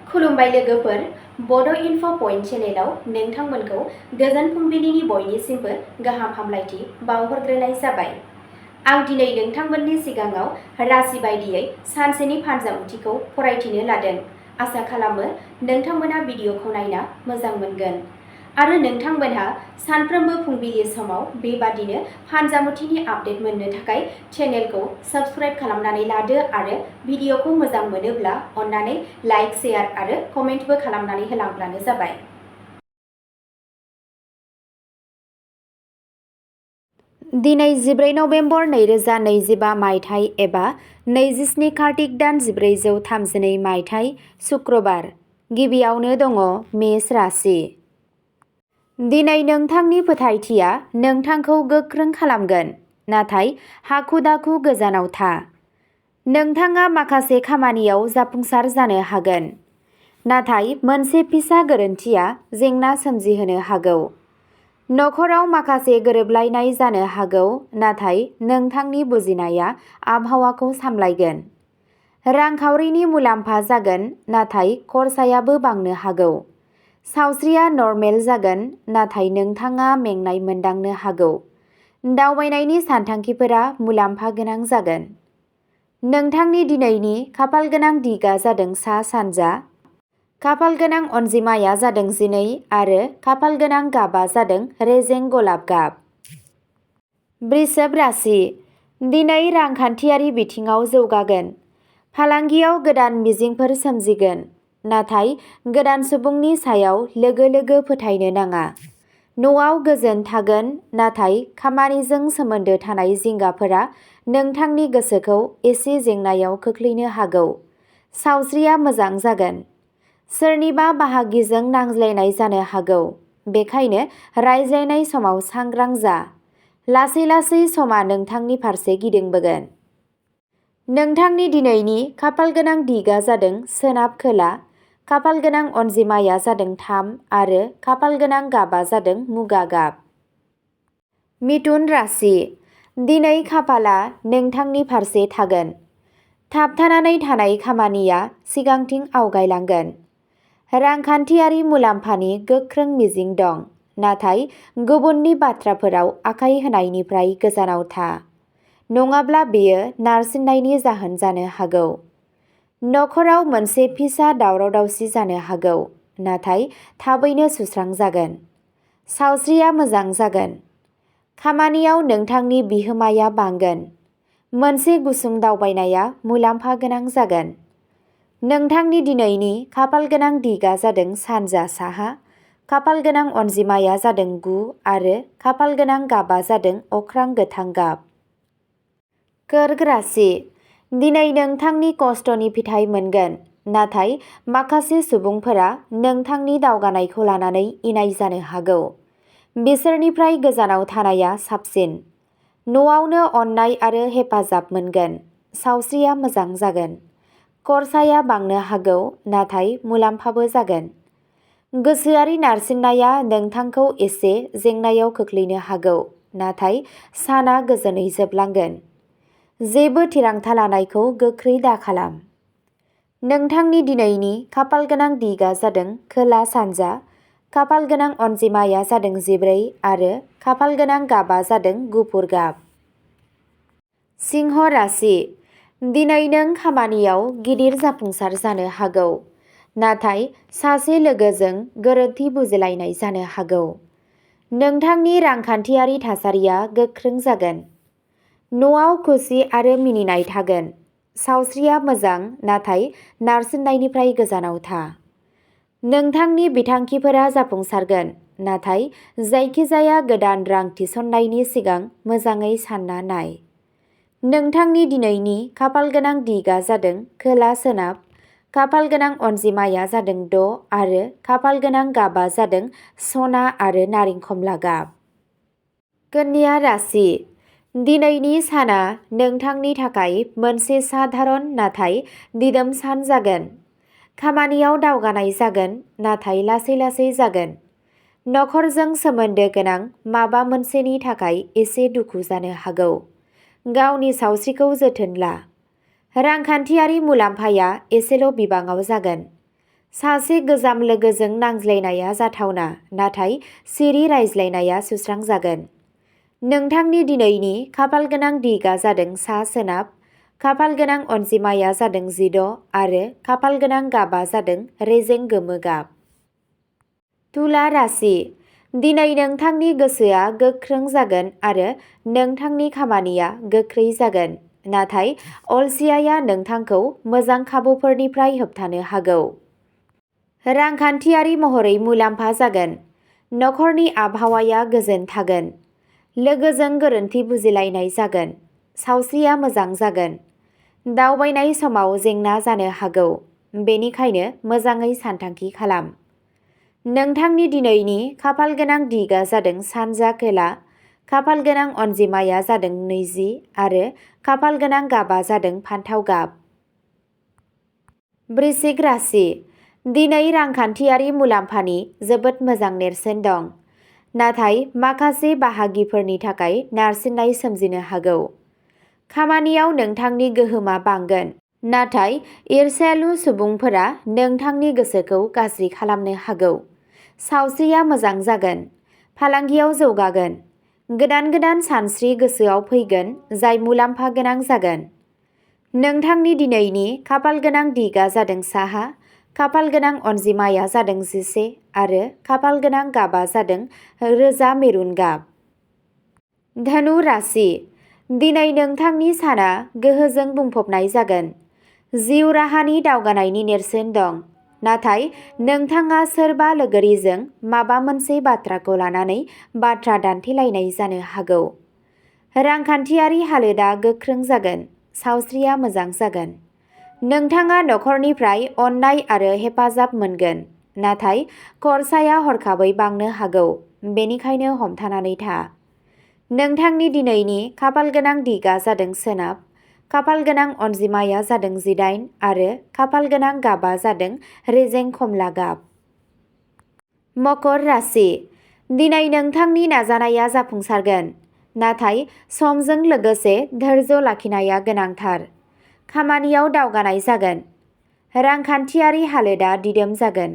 खुलुमबाय लोगोफोर, बड' इनफ' पइन्ट चेनेलाव नोंथांमोनखौ गोजोन फुंबिलिनि बयनिसिमबो गाहाम हामलायथि बावहरग्रोनाय जाबाय। आं दिनै नोंथांमोननि सिगाङाव राशि बायदियै सानसेनि फानजामुथिखौ फरायथिनो लादों। आसा खालामो नोंथांमोना भिडिअखौ नायना मोजां मोनगोन आरो नोंथांमोनहा सानफ्रोमबो फुंबिलि समाव बेबादिनो फानजामुथिनि आपडेट मोननो थाखाय चेनेलखौ साबस्क्राइब खालामनानै लादो आरो भिडिअखौ मोजां मोनोब्ला अन्नानै लाइक, शेयार आरो कमेन्टबो खालामनानै होलांब्लानो जाबाय। दिनै 14 नभेम्बर 2025 मायथाइ एबा 27 कार्तिक दान 1432 मायथाइ सुक्रबार। गिबियावनो दङ मेष राशि। दिनै नोंथांनि फोथायथिया नोंथांखौ गोख्रों खालामगोन, नाथाय हाखु-दाखु गोजानाव था। नोंथाङा माखासे खामानियाव जाफुंसार जानो हागोन, नाथाय मोनसे फिसा गोरोन्थिया जेंना सोमजिहोनो हागौ। नखराव माखासे गोरोबलायनाय जानो हागौ, नाथाय नोंथांनि बुजिनाया आबहावाखौ सामलायगोन। रांखावरिनि मुलाम्फा जागोन, नाथाय खरसायाबो बांनो हागौ। सावस्रिया नर्मेल जागोन, नाथाय नोंथाङा मेंनाय मोनदांनो हागौ। दावबायनायनि सानथांखिफोरा मुलाम्फा गोनां जागोन। नोंथांनि दिनैनि खाफालगोनां दिगा जादों सा-सानजा। खाफालगोनां अनजिमाया जादों 12 आरो खाफालगोनां गाबआ जादों रेजें गलाब गाब। वृषभ राशि। दिनै रांखान्थियारि बिथिङाव जौगागोन। फालांगियाव गोदान मिजिंफोर सोमजिगोन, नाथाय गोदान सुबुंनि सायाव लोगो-लोगो फोथायनो नाङा। न'आव गोजोन थागोन, नाथाय खामानिजों सोमोन्दो थानाय जिंगाफोरा नोंथांनि गोसोखौ एसे जेंनायाव खोख्लैनो हागौ। सावस्रिया मोजां जागोन। सोरनिबा बाहागिजों नांज्लायनाय जानो हागौ, बेखायनो रायज्लायनाय समाव सांग्रां जा। लासै-लासै समा नोंथांनि फारसे गिदिंबोगोन। नोंथांनि दिनैनि खाफालगोनां दिगा जादों सोनाब-खोला। खाफालगोनां अनजिमाया जादों 3 आरो खाफालगोनां गाबआ जादों मुगा गाब। मिथुन राशि। दिनै खाफालआ नोंथांनि फारसे थागोन। थाबथानानै थानाय खामानिया सिगांथिं आवगायलांगोन। रांखान्थियारि मुलाम्फानि गोख्रों मिजिं दं, नाथाय गुबुननि बाथ्राफोराव आखाय होनायनिफ्राय गोजानाव था, नङाब्ला बेयो नारसिननायनि जाहोन जानो हागौ। नखराव मोनसे फिसा दावराव-दावसि जानो हागौ, नाथाय थाबैनो सुस्रांजागोन। सावस्रिया मोजां जागोन। खामानियाव नोंथांनि बिहोमाया बांगोन। मोनसे गुसुं दावबायनाया मुलाम्फा गोनां जागोन। नोंथांनि दिनैनि खाफालगोनां दिगा जादों सानजा-साहा। खाफालगोनां अनजिमाया जादों 9 आरो खाफालगोनां गाबआ जादों अख्रां गोथां गाब। कर्क राशि। दिनै नोंथांनि खस्थ'नि फिथाइ मोनगोन, नाथाय माखासे सुबुंफोरा नोंथांनि दावगानायखौ लानानै इनाय जानो हागौ। बिसोरनिफ्राय गोजानाव थानाया साबसिन। न'आवनो अननाय आरो हेफाजाब मोनगोन। सावस्रिया मोजां जागोन। खरसाया बांनो हागौ, नाथाय मुलाम्फाबो जागोन। गोसोआरि नारसिननाया नोंथांखौ एसे जेंनायाव खोख्लैनो हागौ, नाथाय साना गोजोनै जोबलांगोन। जेबो थिरांथा लानायखौ गोख्रै दाखालाम। नोंथांनि दिनैनि खाफालगोनां दिगा जादों खोला-सानजा। खाफालगोनां अनजिमाया जादों 14 आरो खाफालगोनां गाबआ जादों गुफुर गाब। सिंह राशि। दिनै नों खामानियाव गिदिर जाफुंसार जानो हागौ, नाथाय सासे लोगोजों गोरोन्थि बुजिलायनाय जानो हागौ। नोंथांनि रांखान्थियारि थासारिया गोख्रों जागोन। न'आव खुसि आरो मिनिनाय थागोन। सावस्रिया मोजां, नाथाय नारसिननायनिफ्राय गोजानाव था। नोंथांनि बिथांखिफोरा जाफुंसारगोन, नाथाय जायखिजाया गोदान रां थिसननायनि सिगां मोजाङै सानना नाय। नोंथांनि दिनैनि खाफालगोनां दिगा जादों खोला-सोनाब। खाफालगोनां अनजिमाया जादों 6 आरो खाफालगोनां गाबआ जादों सना आरो नारें-खमला गाब। कन्या राशि। दिनैनि साना नोंथांनि थाखाय मोनसे साधारन नाथाय दिदोम सान जागोन। खामानियाव दावगानाय जागोन, नाथाय लासै-लासै जागोन। नखरजों सोमोन्दो गोनां माबा मोनसेनि थाखाय एसे दुखु जानो हागौ। गावनि सावस्रिखौ जोथोन ला। रांखान्थियारि मुलाम्फाया एसेल' बिबाङाव जागोन। सासे गोजाम लोगोजों नांज्लायनाया जाथावना, नाथाय सिरि रायज्लायनाया सुस्रांजागोन। नोंथांनि दिनैनि खाफालगोनां दिगा जादों सा-सोनाब, खाफालगोनां अनजिमाया जादों 16 आरो खाफालगोनां गाबा जादों रेजें गोमो गाब। तुला राशि। दिनै नोंथांनि गोसोआ गोख्रों जागोन आरो नोंथांनि खामानिया गोख्रै जागोन, नाथाय अलसियाया नोंथांखौ मोजां खाबुफोरनिफ्राय होबथानो हागौ। रांखान्थियारि महरै मुलाम्फा जागोन। नखरनि आबहावाया गोजोन थागोन। लोगोजों गोरोन्थि बुजिलायनाय जागोन। सावस्रिया मोजां जागोन। दावबायनाय समाव जेंना जानो हागौ, बेनिखायनो मोजाङै सानथांखि खालाम। नोंथांनि दिनैनि खाफालगोनां दिगा जादों सानजा खोला, खाफालगोनां अनजिमाया जादों 20 आरो खाफालगोनां गाबा जादों फान्थाव गाब। वृश्चिक राशि। दिनै रांखान्थियारि मुलाम्फानि जोबोद मोजां नेरसोन दं, नाथाय माखासे बाहागिफोरनि थाखाय नारसिननाय सोमजिनो हागौ। खामानियाव नोंथांनि गोहोमा बांगोन, नाथाय ईर्ष्यालु सुबुंफोरा नोंथांनि गोसोखौ गाज्रि खालामनो हागौ। सावस्रिया मोजां जागोन। फालांगियाव जौगागोन। गोदान सानस्रि गोसोआव फैगोन जाय मुलाम्फा गोनां जागोन। नोंथांनि दिनैनि खाफालगोनां दिगा जादों साहा, खाफालगोनां अनजिमाया जादों 11 आरो खाफालगोनां गाबा जादों रोजा मेरुन गाब। धनु राशि। दिनै नोंथांनि साना गोहोजों बुंफबनाय जागोन। जिउ राहानि दावगानायनि नेरसोन दं, नाथाय नोंथाङा सोरबा लोगोरिजों माबा मोनसे बाथ्राखौ लानानै बाथ्रा दान्थेलायनाय जानो हागौ। रांखान्थियारि हालोदा गोख्रों जागोन। सावस्रिया मोजां जागोन। नोंथाङा नखरनिफ्राय अननाय आरो हेफाजाब मोनगोन, नाथाय खरसाया हरखाबै बांनो हागौ, बेनिखायनो हमथानानै था। नोंथांनि दिनैनि खाफालगोनां दिगा जादों सोनाब, खाफालगोनां अनजिमाया जादों 18 आरो खाफालगोनां गाबा जादों रेजें खमला गाब। मकर राशि। दिनै नोंथांनि नाजानाया जाफुंसारगोन, नाथाय समजों लोगोसे धैर्य लाखिनाया गोनांथार। खामानियाव दावगानाय जागोन। रांखान्थियारि हालोदा दिदोम जागोन।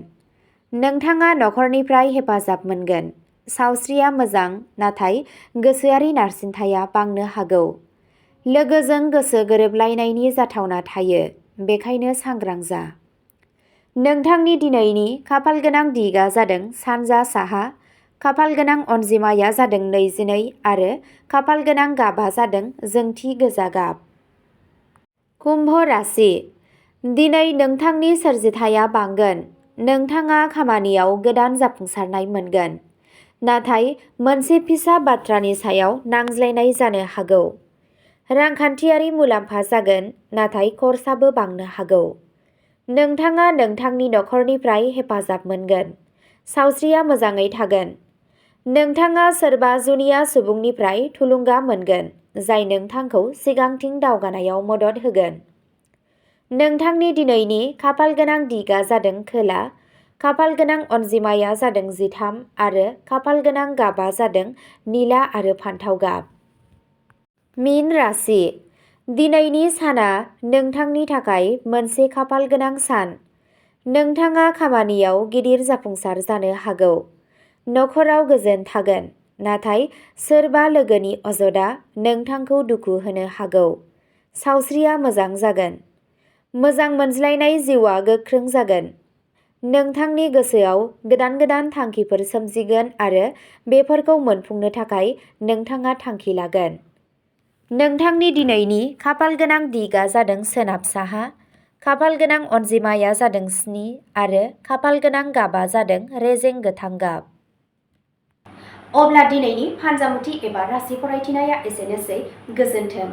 नोंथाङा नखरनिफ्राय हेफाजाब मोनगोन। सावस्रिया मोजां, नाथाय गोसोआरि नारसिनथाया बांनो हागौ। लोगोजों गोसो गोरोबलायनायनि जाथावना थायो, बेखायनो सांग्रां जा। नोंथांनि दिनैनि खाफालगोनां दिगा जादों सानजा साहा, खाफालगोनां अनजिमाया जादों 22 आरो खाफालगोनां गाबा जादों जोंथि गोजा गाब। कुम्भ राशि। दिनै नोंथांनि सोरजिथाया बांगोन। नोंथाङा खामानियाव गोदान जाफुंसारनाय मोनगोन, नाथाय मोनसे फिसा बाथ्रानि सायाव नांज्लायनाय जानो हागौ। रांखान्थियारि मुलाम्फा जागोन, नाथाय खरसाबो बांनो हागौ। नोंथाङा नोंथांनि नखरनिफ्राय हेफाजाब मोनगोन। सावस्रिया मोजाङै थागोन। नोंथाङा सोरबा जुनिया सुबुंनिफ्राय थुलुंगा मोनगोन, जाय नोंथांखौ सिगांथिं दावगानायाव मदद होगोन। नोंथांनि दिनैनि खाफालगोनां दिगा जादों खोला, खाफालगोनां अनजिमाया जादों 13 आरो खाफालगोनां गाबा जादों निला आरो फान्थाव गाब। मीन राशि। दिनैनि साना नोंथांनि थाखाय मोनसे खाफालगोनां सान। नोंथाङा खामानियाव गिदिर जाफुंसार जानो हागौ। नखराव गोजोन थागोन, नाथाय सोरबा लोगोनि अजदआ नोंथांखौ दुखु होनो हागौ। सावस्रिया मोजां जागोन। मोजां मोनज्लायनाय जिउआ गोख्रों जागोन। नोंथांनि गोसोआव गोदान थांखिफोर सोमजिगोन आरो बेफोरखौ मोनफुंनो थाखाय नोंथाङा थांखि लागोन। नोंथांनि दिनैनि खाफालगोनां दिगा जादों सोनाब साहा, खाफालगोनां अनजिमाया जादों 7 आरो खाफालगोनां गाबा जादों रेजें गोथां गाब। अब्ला दिनैनि फानजामुथि एबा राशि फरायथिनाया एसेनोसै। गोजोन्थों।